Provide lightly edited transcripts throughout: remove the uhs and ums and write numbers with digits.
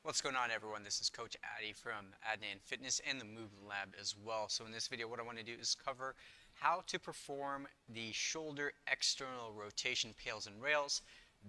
What's going on, everyone? This is Coach Addy from Adnan Fitness and the Movement Lab as well. So in this video, what I want to do is cover how to perform the shoulder external rotation pails and rails.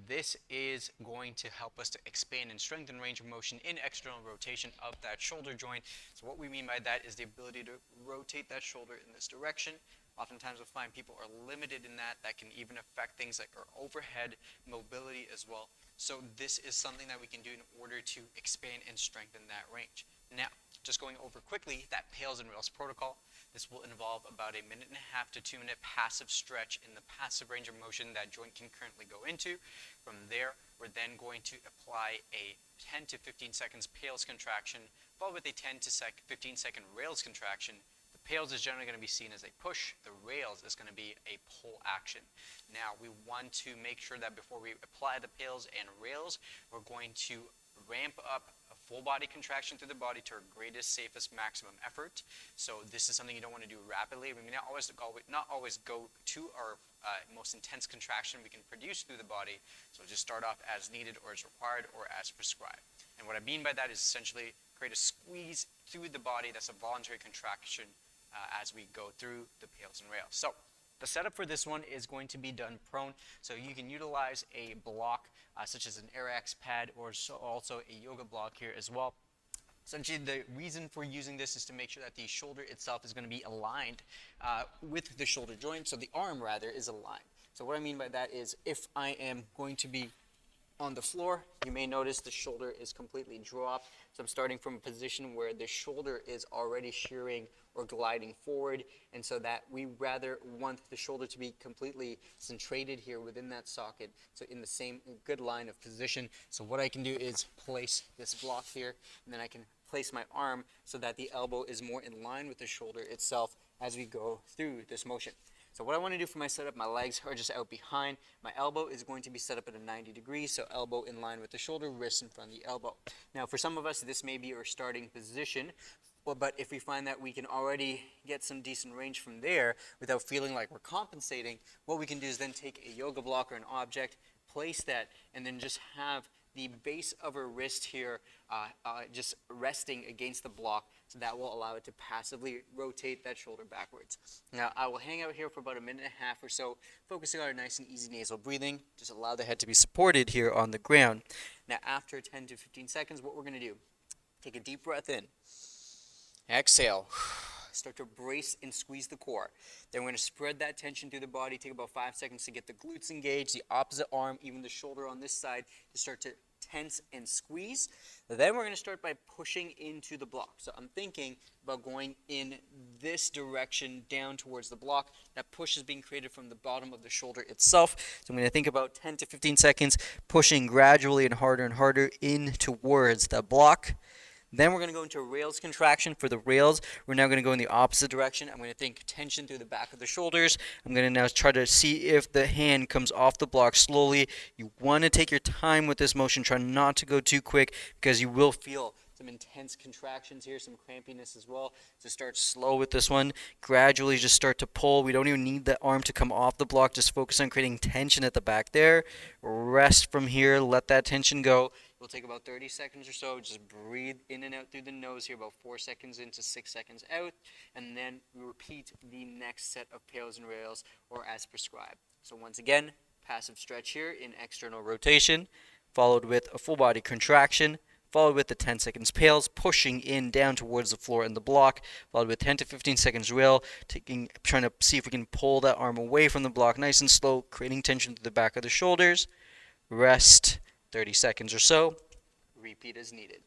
This is going to help us to expand and strengthen range of motion in external rotation of that shoulder joint. So what we mean by that is the ability to rotate that shoulder in this direction. Oftentimes we'll find people are limited in that. That can even affect things like our overhead mobility as well. So this is something that we can do in order to expand and strengthen that range. Now, just going over quickly that pails and rails protocol. This will involve about a 1.5 to 2 minute passive stretch in the passive range of motion that joint can currently go into. From there, we're then going to apply a 10 to 15 seconds pails contraction, followed with a 10 to 15 second rails contraction. The pails is generally going to be seen as a push. The rails is going to be a pull action. Now, we want to make sure that before we apply the pails and rails, we're going to ramp up a full body contraction through the body to our greatest, safest, maximum effort. So this is something you don't want to do rapidly. We may not always go to our most intense contraction we can produce through the body. So just start off as needed or as required or as prescribed. And what I mean by that is essentially create a squeeze through the body. That's a voluntary contraction as we go through the pails and rails. So the setup for this one is going to be done prone, so you can utilize a block such as an AirX pad or also a yoga block here as well. Essentially, the reason for using this is to make sure that the shoulder itself is going to be aligned with the shoulder joint, so the arm rather is aligned. So what I mean by that is if I am going to be on the floor, you may notice the shoulder is completely dropped. So I'm starting from a position where the shoulder is already shearing or gliding forward, and so that we rather want the shoulder to be completely centrated here within that socket, so in the same good line of position. So what I can do is place this block here, and then I can place my arm so that the elbow is more in line with the shoulder itself as we go through this motion. So what I want to do for my setup, my legs are just out behind. My elbow is going to be set up at a 90 degrees, so elbow in line with the shoulder, wrist in front of the elbow. Now for some of us, this may be our starting position, but if we find that we can already get some decent range from there without feeling like we're compensating, what we can do is then take a yoga block or an object, place that, and then just have the base of our wrist here just resting against the block, so that will allow it to passively rotate that shoulder backwards. Now I will hang out here for about a 1.5 minutes or so, focusing on our nice and easy nasal breathing. Just allow the head to be supported here on the ground. Now after 10 to 15 seconds, what we're going to do, take a deep breath in, exhale, start to brace and squeeze the core. Then we're going to spread that tension through the body, take about 5 seconds to get the glutes engaged, the opposite arm, even the shoulder on this side, to start to tense and squeeze. Then we're going to start by pushing into the block. So I'm thinking about going in this direction down towards the block. That push is being created from the bottom of the shoulder itself. So I'm going to think about 10 to 15 seconds, pushing gradually and harder in towards the block. Then we're going to go into a rails contraction. For the rails, we're now going to go in the opposite direction. I'm going to think tension through the back of the shoulders. I'm going to now try to see if the hand comes off the block slowly. You want to take your time with this motion. Try not to go too quick, because you will feel some intense contractions here, some crampiness as well. So start slow with this one. Gradually just start to pull. We don't even need the arm to come off the block. Just focus on creating tension at the back there. Rest from here. Let that tension go. We'll take about 30 seconds or so. Just breathe in and out through the nose here, about 4 seconds in to 6 seconds out. And then we repeat the next set of pails and rails, or as prescribed. So once again, passive stretch here in external rotation, followed with a full body contraction, followed with the 10 seconds pails, pushing in down towards the floor and the block, followed with 10 to 15 seconds rail, trying to see if we can pull that arm away from the block nice and slow, creating tension to the back of the shoulders. Rest 30 seconds or so. Repeat as needed.